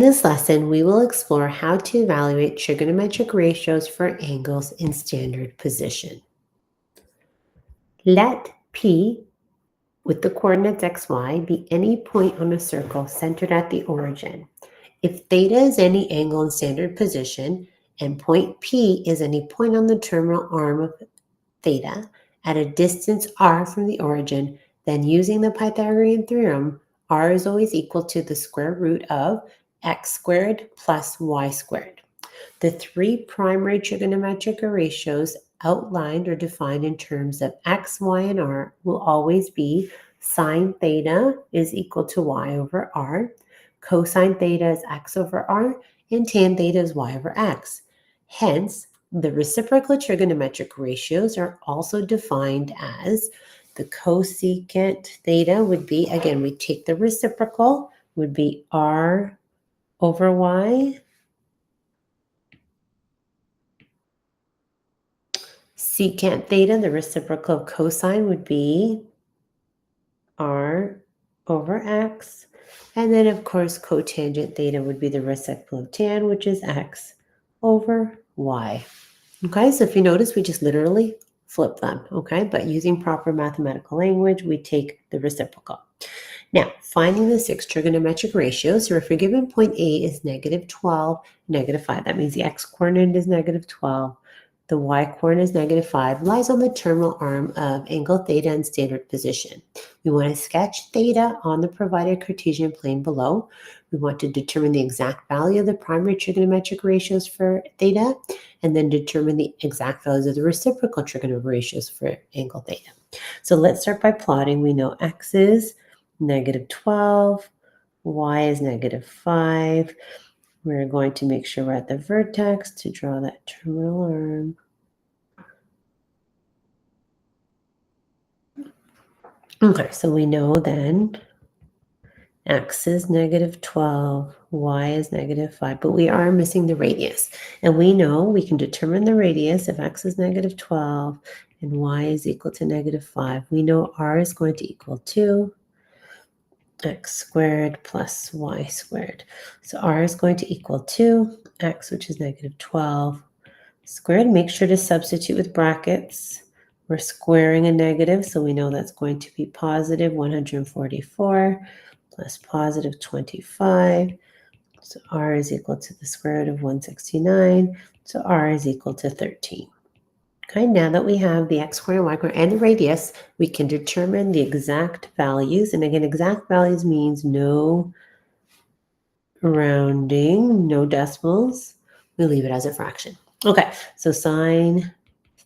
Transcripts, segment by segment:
this lesson, we will explore how to evaluate trigonometric ratios for angles in standard position. Let P, with the coordinates x, y, be any point on a circle centered at the origin. If theta is any angle in standard position and point P is any point on the terminal arm of theta at a distance r from the origin, then using the Pythagorean theorem, r is always equal to the square root of x squared plus y squared. The three primary trigonometric ratios outlined or defined in terms of x, y, and r will always be sine theta is equal to y over r, cosine theta is x over r, and tan theta is y over x. Hence, the reciprocal trigonometric ratios are also defined as the cosecant theta would be, again, we take the reciprocal, would be r over y. Secant theta, the reciprocal of cosine, would be r over x. And then, of course, cotangent theta would be the reciprocal of tan, which is x over y. Okay, so if you notice, we just literally flip them, okay? But using proper mathematical language, we take the reciprocal. Now, finding the six trigonometric ratios. So if your given point A is negative 12, negative 5, that means the x-coordinate is negative 12, the y-coordinate is negative 5, lies on the terminal arm of angle theta in standard position. We want to sketch theta on the provided Cartesian plane below. We want to determine the exact value of the primary trigonometric ratios for theta, and then determine the exact values of the reciprocal trigonometric ratios for angle theta. So let's start by plotting. We know x is negative 12, y is negative 5. We're going to make sure we're at the vertex to draw that terminal arm. Okay, so we know then x is negative 12, y is negative 5, but we are missing the radius. And we know we can determine the radius if x is negative 12 and y is equal to negative 5. We know r is going to equal to x squared plus y squared. So r is going to equal to x, which is negative 12, squared. Make sure to substitute with brackets. We're squaring a negative, so we know that's going to be positive 144 plus positive 25. So r is equal to the square root of 169. So r is equal to 13. Okay, now that we have the x squared, y squared, and the radius, we can determine the exact values. And again, exact values means no rounding, no decimals. We leave it as a fraction. Okay, so sine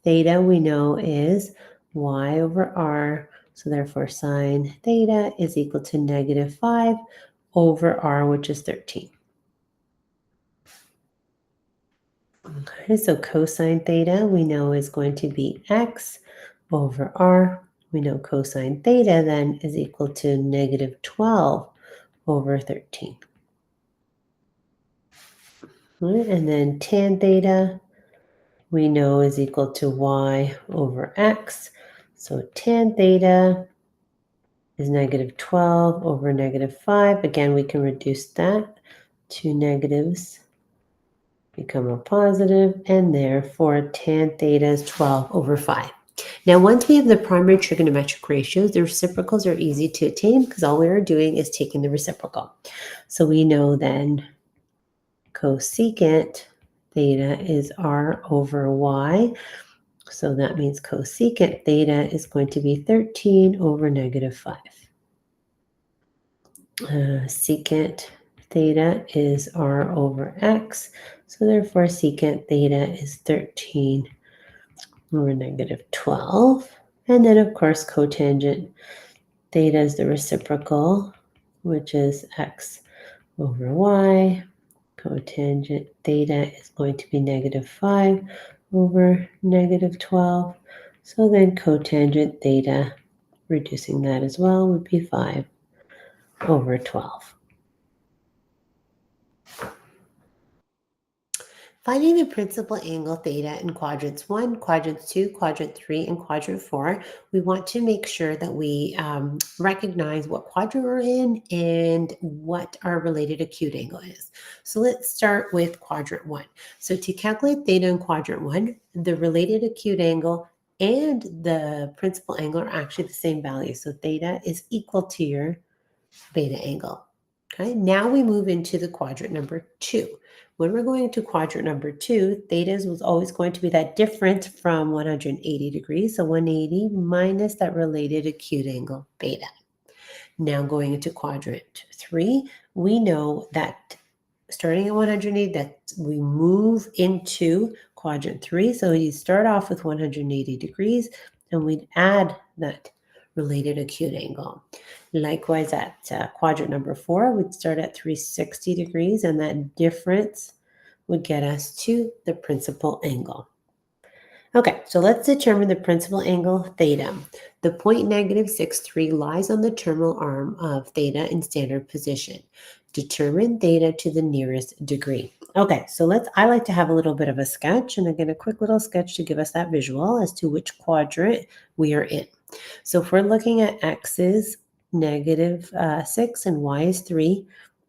theta we know is y over r. So therefore, sine theta is equal to negative 5 over r, which is 13. Okay, so cosine theta we know is going to be x over r. We know cosine theta then is equal to negative 12 over 13. Right, and then tan theta we know is equal to y over x. So tan theta is negative 12 over negative 5. Again, we can reduce that to negatives, become a positive, and therefore tan theta is 12 over 5. Now, once we have the primary trigonometric ratios, the reciprocals are easy to attain because all we are doing is taking the reciprocal. So we know then cosecant theta is r over y. So that means cosecant theta is going to be 13 over negative 5. Secant theta is r over x. So therefore, secant theta is 13 over negative 12. And then, of course, cotangent theta is the reciprocal, which is x over y. Cotangent theta is going to be negative 5 over negative 12. So then cotangent theta, reducing that as well, would be 5 over 12. Finding the principal angle theta in quadrants 1, quadrant 2, quadrant 3, and quadrant 4, we want to make sure that we recognize what quadrant we're in and what our related acute angle is. So let's start with quadrant 1. So to calculate theta in quadrant 1, the related acute angle and the principal angle are actually the same value. So theta is equal to your beta angle. Okay, now we move into the quadrant number 2. When we're going to quadrant number 2, theta was always going to be that difference from 180 degrees. So 180 minus that related acute angle beta. Now going into quadrant 3, we know that starting at 180, that we move into quadrant 3. So you start off with 180 degrees and we'd add that related acute angle. Likewise, at quadrant number 4, we'd start at 360 degrees, and that difference would get us to the principal angle. Okay, so let's determine the principal angle theta. The point -63 lies on the terminal arm of theta in standard position. Determine theta to the nearest degree. Okay, so I like to have a little bit of a sketch, and again, a quick little sketch to give us that visual as to which quadrant we are in. So if we're looking at x is -6 and y is 3,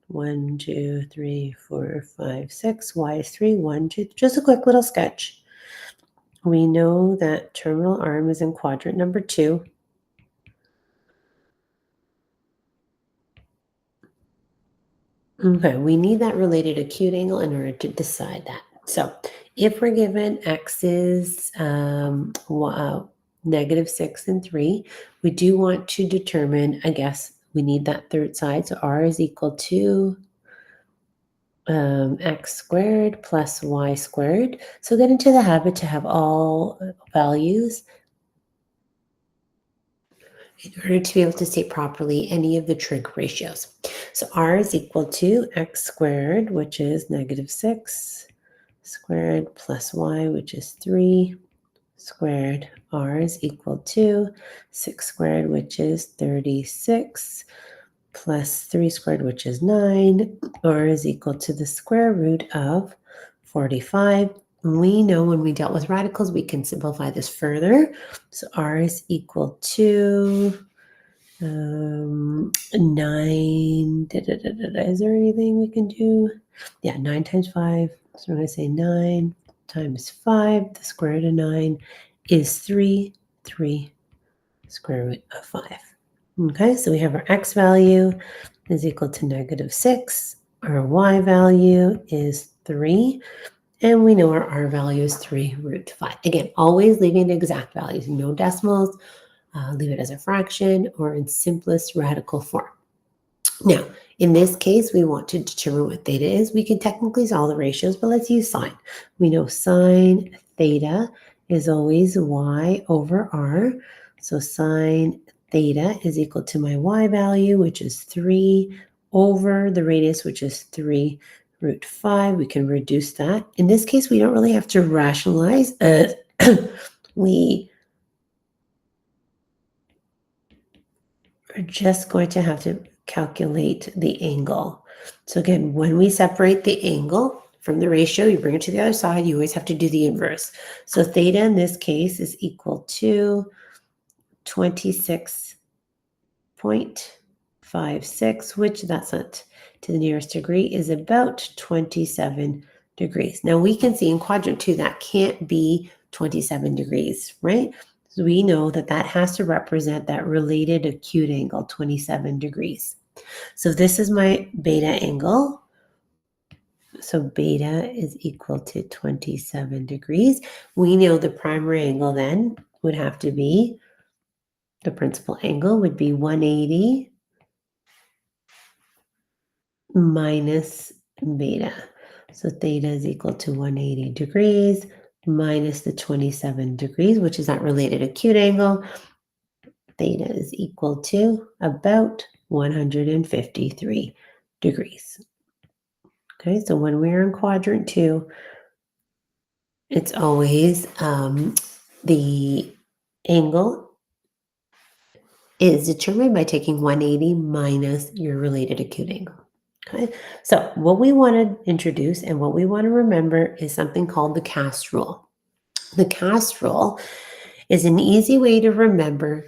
1, 2, 3, 4, 5, 6, y is 3, 1, 2, just a quick little sketch. We know that terminal arm is in quadrant number 2. Okay, we need that related acute angle in order to decide that. So if we're given x is -6 and 3, we do want to determine, I guess, we need that third side. So r is equal to x squared plus y squared. So get into the habit to have all values in order to be able to state properly any of the trig ratios. So r is equal to x squared, which is -6 squared plus y, which is 3 squared. R is equal to 6 squared, which is 36, plus 3 squared, which is 9. R is equal to the square root of 45. We know when we dealt with radicals, we can simplify this further. So R is equal to 9. Is there anything we can do? Yeah, 9 times 5. So we're going to say 9 times 5. The square root of 9 is 3. 3 square root of 5. Okay, so we have our x value is equal to -6. Our y value is 3. And we know our r value is 3 root 5. Again, always leaving the exact values, no decimals. Leave it as a fraction or in simplest radical form. Now, in this case, we want to determine what theta is. We can technically solve the ratios, but let's use sine. We know sine theta is always y over r. So sine theta is equal to my y value, which is 3 over the radius, which is 3 root 5. We can reduce that. In this case, we don't really have to rationalize. We are just going to have to calculate the angle. So again, when we separate the angle from the ratio, you bring it to the other side, you always have to do the inverse. So theta in this case is equal to 26.56, which that's not to the nearest degree, is about 27 degrees. Now we can see in quadrant 2 that can't be 27 degrees, right? So we know that that has to represent that related acute angle, 27 degrees. So this is my beta angle. So beta is equal to 27 degrees. We know the primary angle then would have to be, the principal angle would be 180 minus beta. So theta is equal to 180 degrees minus the 27 degrees, which is that related acute angle. Theta is equal to about 153 degrees. Okay, so when we're in quadrant 2, it's always the angle is determined by taking 180 minus your related acute angle. Okay, so what we want to introduce and what we want to remember is something called the cast rule. The cast rule is an easy way to remember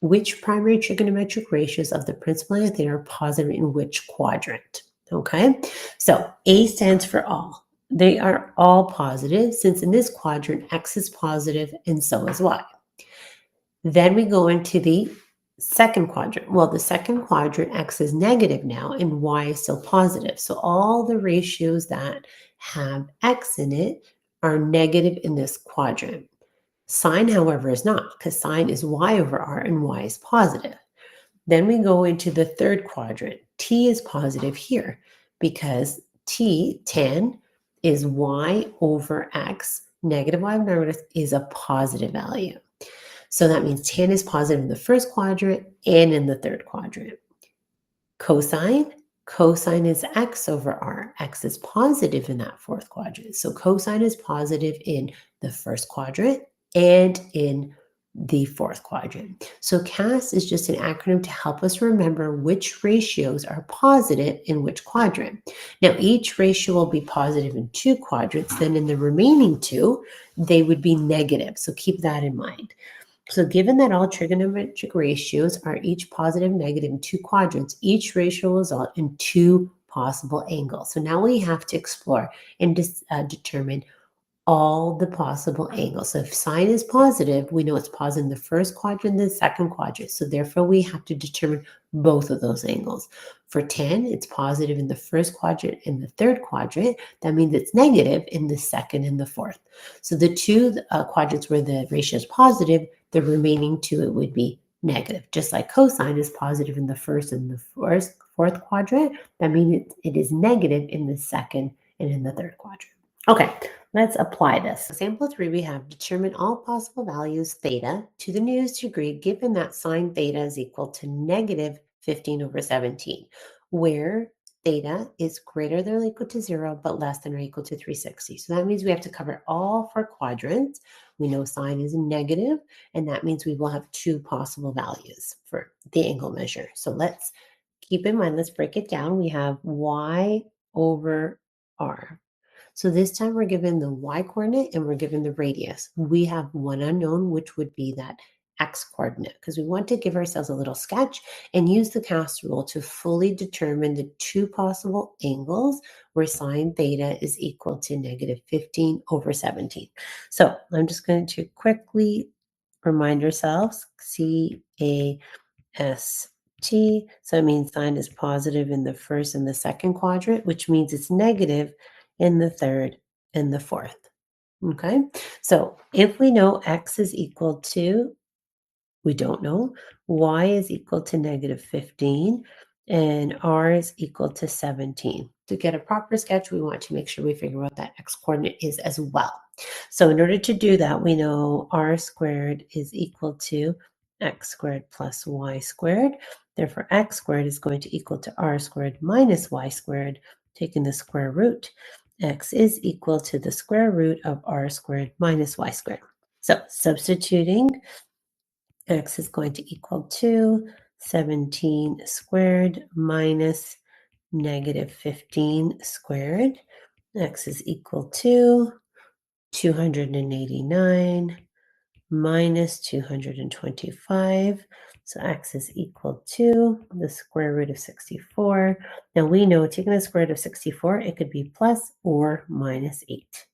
which primary trigonometric ratios of the principal and theta are positive in which quadrant. Okay, so A stands for all. They are all positive since in this quadrant x is positive and so is y. Then we go into the second quadrant. Well, the second quadrant, x is negative now and y is still positive. So all the ratios that have x in it are negative in this quadrant. Sine, however, is not because sine is y over r and y is positive. Then we go into the third quadrant. T is positive here because tan, is y over x. Negative y over x is a positive value. So that means tan is positive in the first quadrant and in the third quadrant. Cosine is x over r. X is positive in that fourth quadrant. So cosine is positive in the first quadrant and in the fourth quadrant. So CAS is just an acronym to help us remember which ratios are positive in which quadrant. Now, each ratio will be positive in two quadrants. Then in the remaining two, they would be negative. So keep that in mind. So given that all trigonometric ratios are each positive, negative in two quadrants, each ratio will result in two possible angles. So now we have to explore and determine all the possible angles. So if sine is positive, we know it's positive in the first quadrant and the second quadrant. So therefore, we have to determine both of those angles. For tan, it's positive in the first quadrant and the third quadrant. That means it's negative in the second and the fourth. So the two quadrants where the ratio is positive, the remaining two, it would be negative. Just like cosine is positive in the first and the fourth quadrant, that means it is negative in the second and in the third quadrant. Okay, let's apply this. Example 3, we have determine all possible values theta to the newest degree given that sine theta is equal to negative 15 over 17, where theta is greater than or equal to 0 but less than or equal to 360. So that means we have to cover all four quadrants. We know sine is negative, and that means we will have two possible values for the angle measure. So let's keep in mind, let's break it down. We have y over r. So this time we're given the y coordinate and we're given the radius. We have one unknown, which would be that x coordinate, because we want to give ourselves a little sketch and use the cast rule to fully determine the two possible angles where sine theta is equal to negative 15 over 17. So I'm just going to quickly remind ourselves, CAST. So it means sine is positive in the first and the second quadrant, which means it's negative in the third and the fourth. Okay, so if we know x is equal to, we don't know, y is equal to negative 15, and r is equal to 17. To get a proper sketch, we want to make sure we figure out what that x coordinate is as well. So in order to do that, we know r squared is equal to x squared plus y squared. Therefore, x squared is going to equal to r squared minus y squared, taking the square root. X is equal to the square root of r squared minus y squared. So substituting, x is going to equal to 17 squared minus negative 15 squared. X is equal to 289 minus 225. So x is equal to the square root of 64. Now we know taking the square root of 64, it could be plus or minus 8.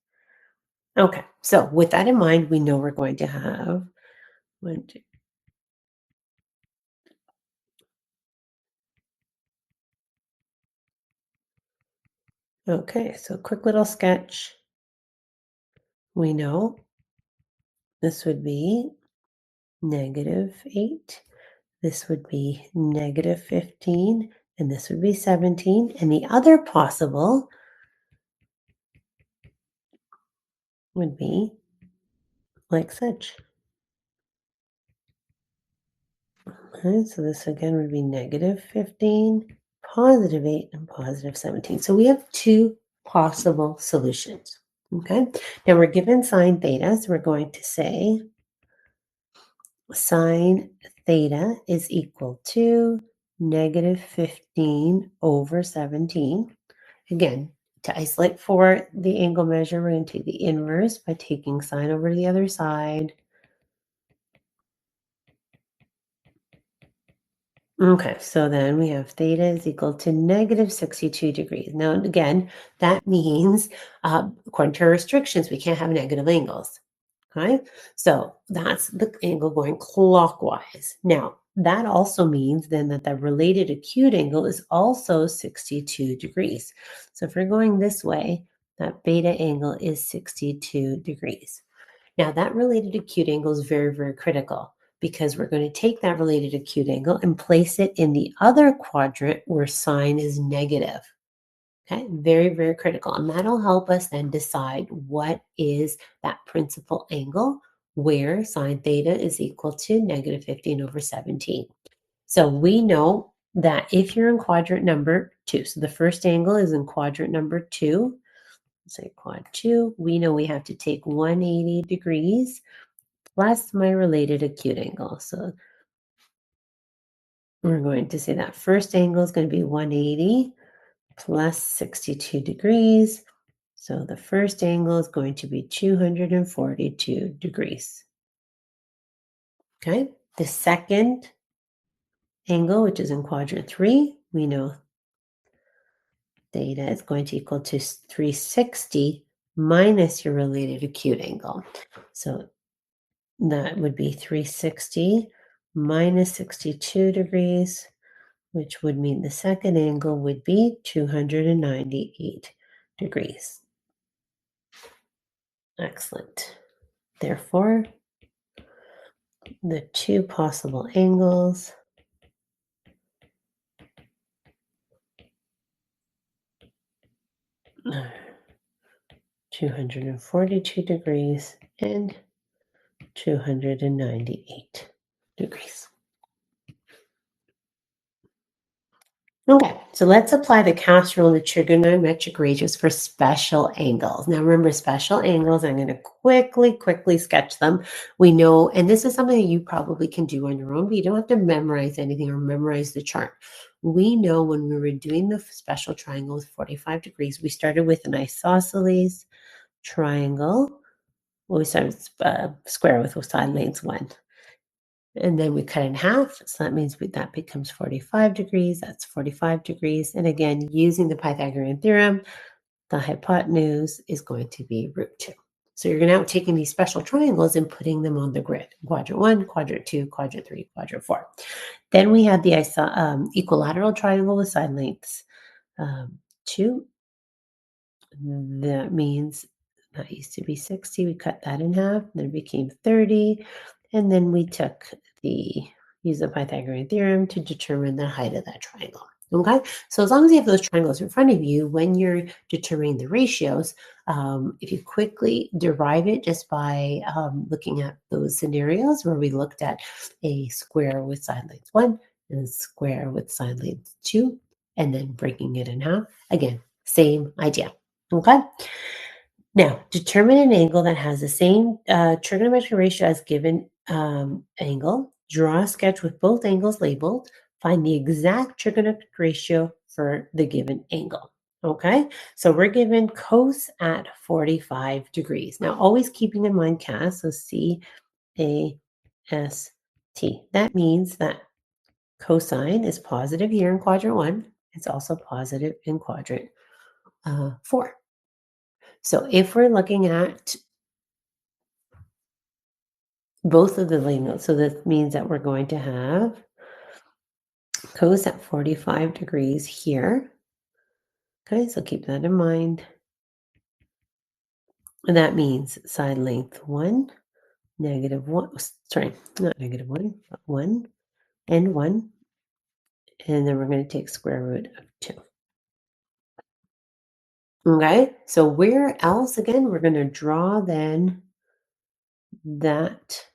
Okay, so with that in mind, we know we're going to have 1, 2. Okay, so quick little sketch. We know this would be negative 8. This would be negative 15, and this would be 17. And the other possible would be like such. Okay, so this again would be negative 15, positive 8, and positive 17. So we have two possible solutions. Okay, now we're given sine theta, so we're going to say sine theta is equal to negative 15 over 17. Again, to isolate for the angle measure, we're going to take the inverse by taking sine over to the other side. Okay, so then we have theta is equal to negative 62 degrees. Now, again, that means, according to our restrictions, we can't have negative angles. Okay, so that's the angle going clockwise. Now, that also means then that the related acute angle is also 62 degrees. So if we're going this way, that beta angle is 62 degrees. Now, that related acute angle is very, very critical because we're going to take that related acute angle and place it in the other quadrant where sine is negative. Okay, very, very critical. And that'll help us then decide what is that principal angle where sine theta is equal to negative 15 over 17. So we know that if you're in quadrant number 2, so the first angle is in quadrant number 2, say quad 2, we know we have to take 180 degrees plus my related acute angle. So we're going to say that first angle is going to be 180 plus 62 degrees. So the first angle is going to be 242 degrees. Okay. The second angle, which is in quadrant 3, we know theta is going to equal to 360 minus your related acute angle. So that would be 360 minus 62 degrees, which would mean the second angle would be 298 degrees. Excellent. Therefore, the two possible angles are 242 degrees and 298 degrees. Okay, so let's apply the CAS rule and the trigonometric ratios for special angles. Now remember, special angles, I'm going to quickly sketch them. We know, and this is something that you probably can do on your own, but you don't have to memorize anything or memorize the chart. We know when we were doing the special triangle with 45 degrees, we started with an isosceles triangle. Well, we started square with side lengths 1. And then we cut it in half. So that means that becomes 45 degrees. That's 45 degrees. And again, using the Pythagorean theorem, the hypotenuse is going to be root 2. So you're now taking these special triangles and putting them on the grid. Quadrant 1, quadrant 2, quadrant 3, quadrant 4. Then we had the equilateral triangle with side lengths 2. That means that used to be 60. We cut that in half. Then it became 30. And then we use the Pythagorean theorem to determine the height of that triangle. Okay, so as long as you have those triangles in front of you, when you're determining the ratios, if you quickly derive it just by looking at those scenarios where we looked at a square with side length 1 and a square with side length 2, and then breaking it in half, again, same idea. Okay. Now, determine an angle that has the same trigonometric ratio as given angle. Draw a sketch with both angles labeled. Find the exact trigonometric ratio for the given angle. Okay, so we're given cos at 45 degrees. Now, always keeping in mind CAS, so CAST. That means that cosine is positive here in quadrant 1. It's also positive in quadrant 4. So if we're looking at both of the lane, so that means that we're going to have cos at 45 degrees here. Okay, so keep that in mind. And that means side length 1, negative 1, sorry, not negative 1, but 1 and 1. And then we're going to take square root of 2. Okay, so where else, again, we're going to draw then that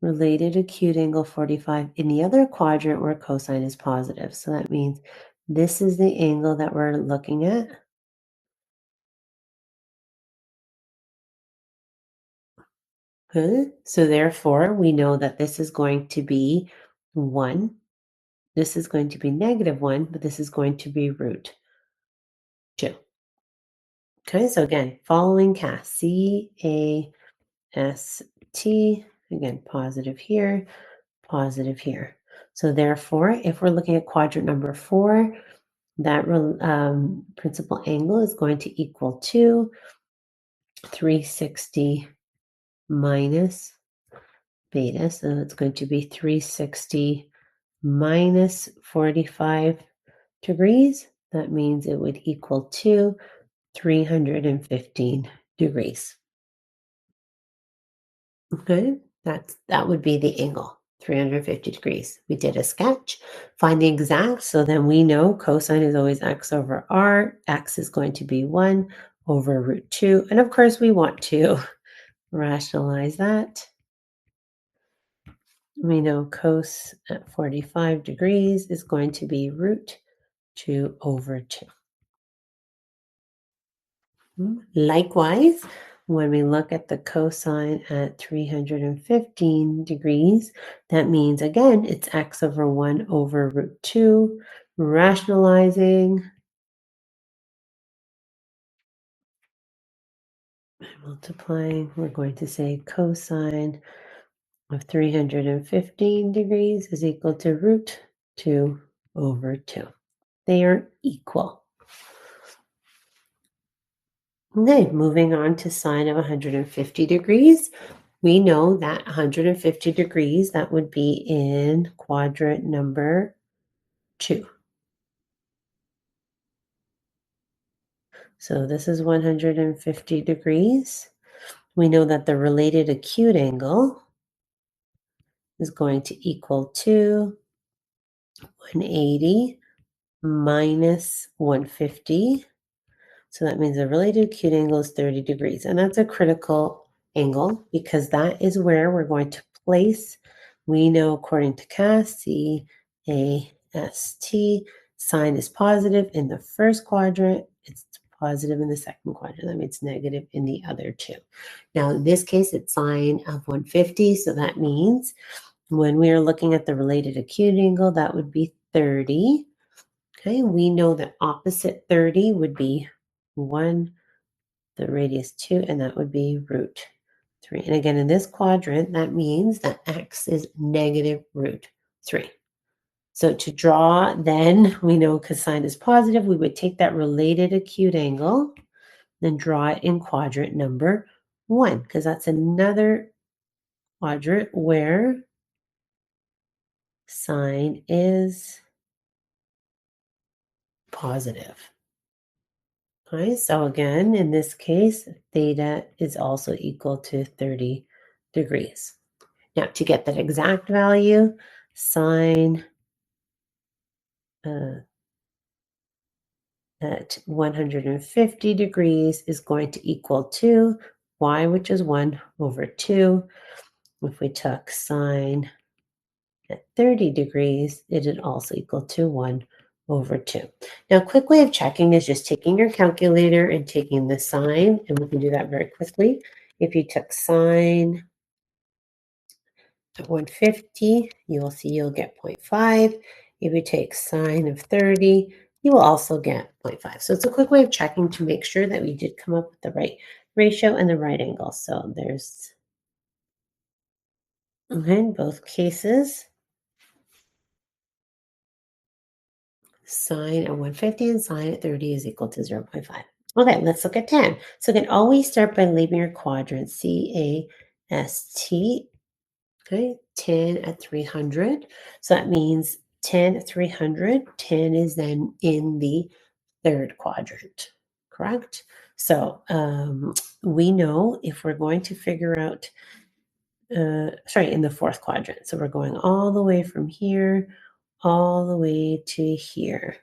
related acute angle 45 in the other quadrant where cosine is positive. So that means this is the angle that we're looking at. Okay. So therefore, we know that this is going to be 1. This is going to be -1, but this is going to be root 2. Okay, so again, following cast, C-A-S-T, again, positive here, positive here. So therefore, if we're looking at quadrant number 4, that principal angle is going to equal to 360 minus beta. So it's going to be 360 minus 45 degrees. That means it would equal to 315 degrees. Okay, that would be the angle, 350 degrees. We did a sketch, find the exact, so then we know cosine is always x over r. X is going to be 1 over root 2. And of course, we want to rationalize that. We know cos at 45 degrees is going to be root 2 over 2. Likewise, when we look at the cosine at 315 degrees, that means, again, it's x over 1 over root 2. Rationalizing, multiplying, we're going to say cosine of 315 degrees is equal to root 2 over 2. They are equal. Okay, moving on to sine of 150 degrees. We know that 150 degrees, that would be in quadrant number 2. So this is 150 degrees. We know that the related acute angle is going to equal to 180 minus 150. So that means the related acute angle is 30 degrees. And that's a critical angle because that is where we're going to place, we know according to CAST, C-A-S-T, sine is positive in the first quadrant. It's positive in the second quadrant. That means negative in the other two. Now, in this case, it's sine of 150. So that means when we are looking at the related acute angle, that would be 30. Okay, we know that opposite 30 would be 1, the radius 2, and that would be root 3. And again, in this quadrant, that means that x is negative root 3. So to draw, then, we know cosine is positive, we would take that related acute angle, then draw it in quadrant number 1, because that's another quadrant where sine is positive. Okay, so again, in this case, theta is also equal to 30 degrees. Now, to get that exact value, sine at 150 degrees is going to equal to y, which is 1 over 2. If we took sine at 30 degrees, it would also equal to 1 over 2. Now, a quick way of checking is just taking your calculator and taking the sine, and we can do that very quickly. If you took sine at 150, you will see you'll get 0.5. If you take sine of 30, you will also get 0.5. So it's a quick way of checking to make sure that we did come up with the right ratio and the right angle. So there's, okay, in both cases, sine at 150 and sine at 30 is equal to 0.5. Okay, let's look at tan. So again, always start by labeling your quadrant, C-A-S-T. Okay, 10 at 300. So that means 10 at 300. 10 is then in the third quadrant, correct? So we know if we're going to figure out, in the fourth quadrant. So we're going all the way from here, all the way to here.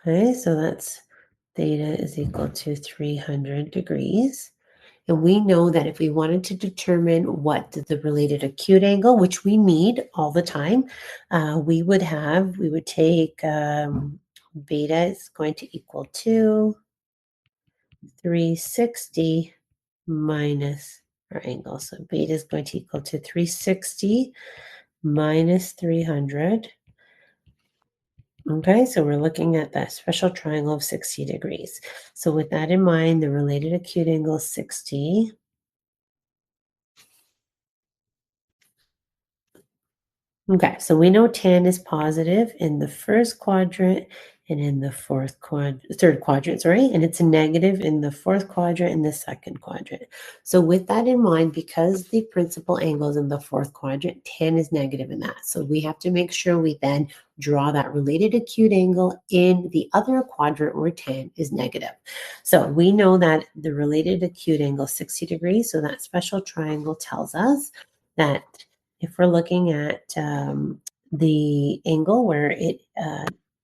Okay, so that's theta is equal to 300 degrees. And we know that if we wanted to determine what the related acute angle, which we need all the time, we would take beta is going to equal to 360 minus our angle. So beta is going to equal to 360 minus 300. Okay, so we're looking at that special triangle of 60 degrees. So with that in mind, the related acute angle is 60. Okay, so we know tan is positive in the first quadrant and in the third quadrant, sorry, and it's a negative in the fourth quadrant and the second quadrant. So with that in mind, because the principal angle is in the fourth quadrant, tan is negative in that. So we have to make sure we then draw that related acute angle in the other quadrant where tan is negative. So we know that the related acute angle is 60 degrees. So that special triangle tells us that if we're looking at the angle where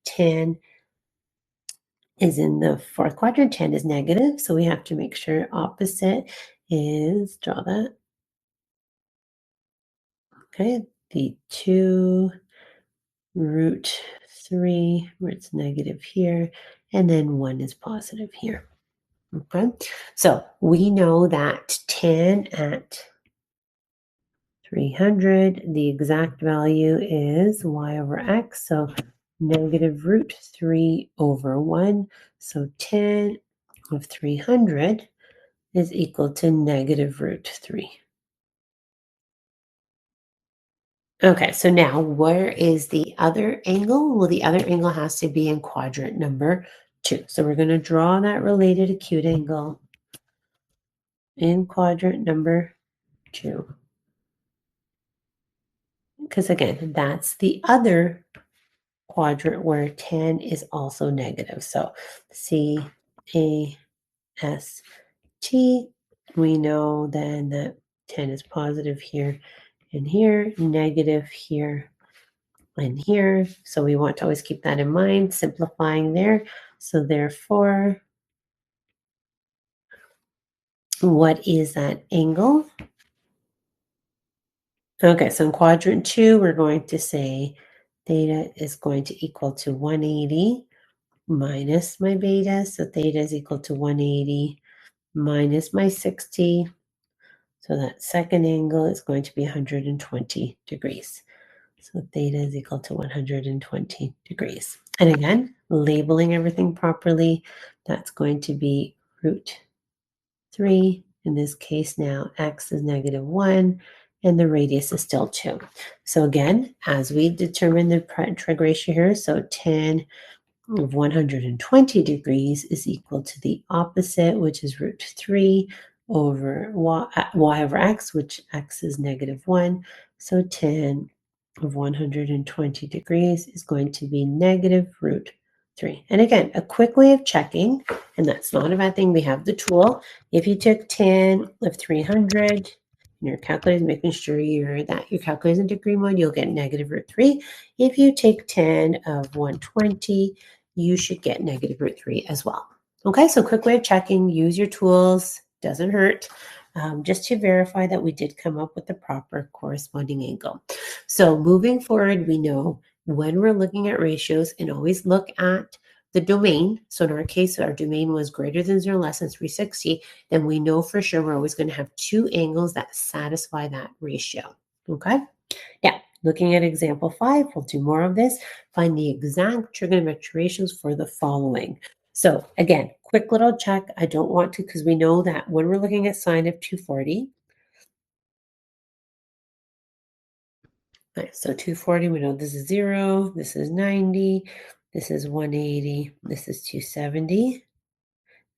tan is in the fourth quadrant, tan is negative. So we have to make sure opposite is, draw that, okay, the 2 root 3, where it's negative here, and then 1 is positive here. Okay, so we know that tan at 300, the exact value is y over x, so negative root 3 over 1. So tan of 300 is equal to negative root 3. Okay, so now where is the other angle? Well, the other angle has to be in quadrant number 2. So we're going to draw that related acute angle in quadrant number 2. Because again, that's the other quadrant where tan is also negative. So C, A, S, T. We know then that 10 is positive here and here, negative here and here. So we want to always keep that in mind, simplifying there. So therefore, what is that angle? Okay, so in quadrant 2, we're going to say theta is going to equal to 180 minus my beta. So theta is equal to 180 minus my 60. So that second angle is going to be 120 degrees. So theta is equal to 120 degrees. And again, labeling everything properly, that's going to be root 3. In this case now, x is negative 1, and the radius is still 2. So again, as we determine the trig ratio here, so tan of 120 degrees is equal to the opposite, which is root 3 over y over x, which x is negative 1. So tan of 120 degrees is going to be negative root 3. And again, a quick way of checking, and that's not a bad thing, we have the tool. If you took tan of 300, and your calculator is making sure your calculator is in degree mode, you'll get negative root 3. If you take tan of 120, you should get negative root 3 as well. Okay, so quick way of checking, use your tools, doesn't hurt, just to verify that we did come up with the proper corresponding angle. So moving forward, we know when we're looking at ratios and always look at the domain. So in our case, our domain was greater than 0, less than 360, then we know for sure we're always going to have two angles that satisfy that ratio. Okay? Yeah, looking at example 5, we'll do more of this. Find the exact trigonometric ratios for the following. So again, quick little check. I don't want to, because we know that when we're looking at sine of 240, right, so 240, we know this is 0, this is 90, this is 180, this is 270,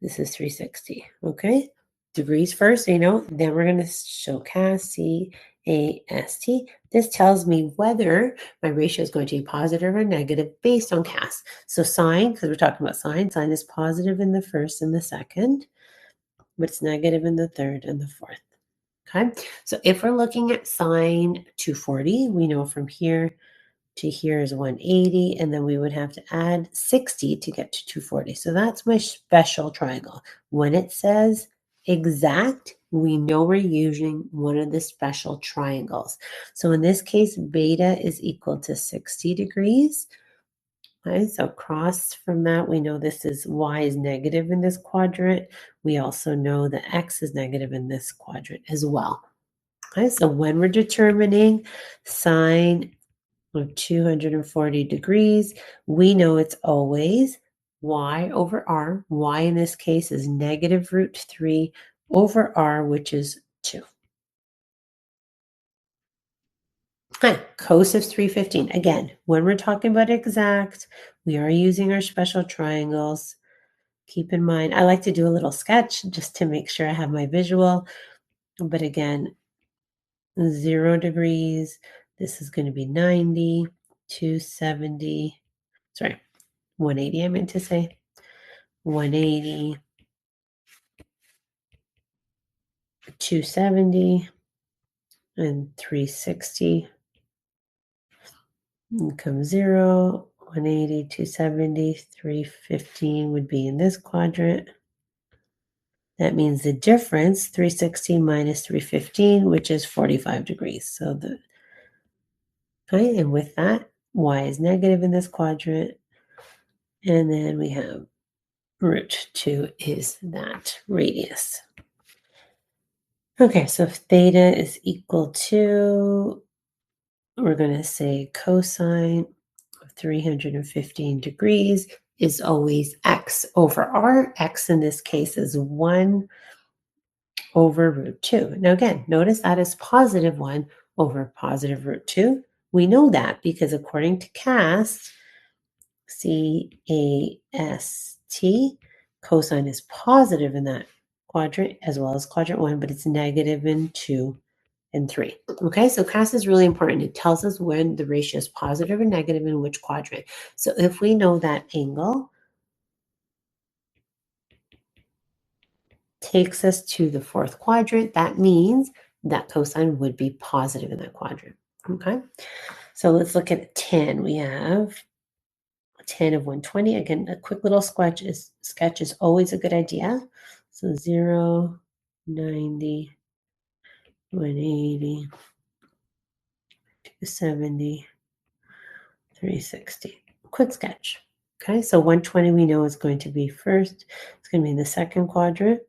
this is 360, okay? Degrees first, then we're going to show CAST, C-A-S-T. This tells me whether my ratio is going to be positive or negative based on CAST. So sine, because we're talking about sine is positive in the first and the second, but it's negative in the third and the fourth. Okay, so if we're looking at sine 240, we know from here to here is 180, and then we would have to add 60 to get to 240. So that's my special triangle. When it says exact, we know we're using one of the special triangles. So in this case, beta is equal to 60 degrees. Okay, so across from that, we know this is y is negative in this quadrant. We also know that x is negative in this quadrant as well. Okay, so when we're determining sine of 240 degrees, we know it's always y over r. Y in this case is negative root 3 over r, which is 2. Okay, cos of 315. Again, when we're talking about exact, we are using our special triangles. Keep in mind, I like to do a little sketch just to make sure I have my visual. But again, 0 degrees, this is going to be 90, 270, sorry, 180 I meant to say, 180, 270, and 360. And come 0, 180, 270, 315 would be in this quadrant. That means the difference, 360 minus 315, which is 45 degrees. So okay, and with that, y is negative in this quadrant. And then we have root 2 is that radius. Okay, so if theta is equal to, we're going to say cosine of 315 degrees is always x over r. X in this case is 1 over root 2. Now again, notice that is positive 1 over positive root 2. We know that because according to CAST, C-A-S-T, cosine is positive in that quadrant as well as quadrant 1, but it's negative in 2 and 3. Okay, so CAST is really important. It tells us when the ratio is positive or negative in which quadrant. So if we know that angle takes us to the fourth quadrant, that means that cosine would be positive in that quadrant. Okay, so let's look at tan. We have tan of 120. Again, a quick little sketch is always a good idea. So 0, 90, 180, 270, 360. Quick sketch. Okay, so 120 we know is going to be first. It's going to be in the second quadrant.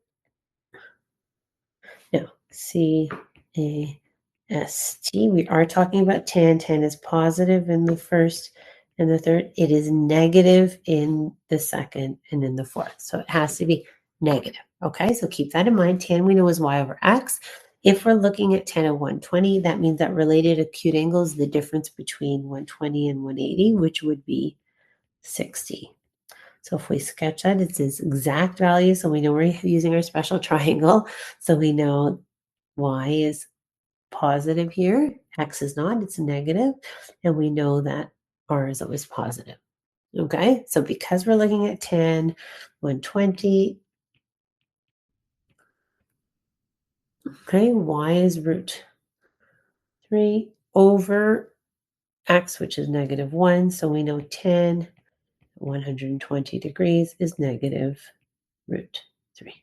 Now, C-A-S-T, we are talking about tan. Tan is positive in the first and the third. It is negative in the second and in the fourth. So it has to be negative. Okay, so keep that in mind. Tan we know is y over x. If we're looking at tan of 120, that means that related acute angle is the difference between 120 and 180, which would be 60. So if we sketch that, it's its exact value. So we know we're using our special triangle. So we know y is positive here, x is not, it's negative, and we know that r is always positive. Okay, so because we're looking at 10, 120, okay, y is root 3 over x, which is negative 1. So we know 10, 120 degrees is negative root 3.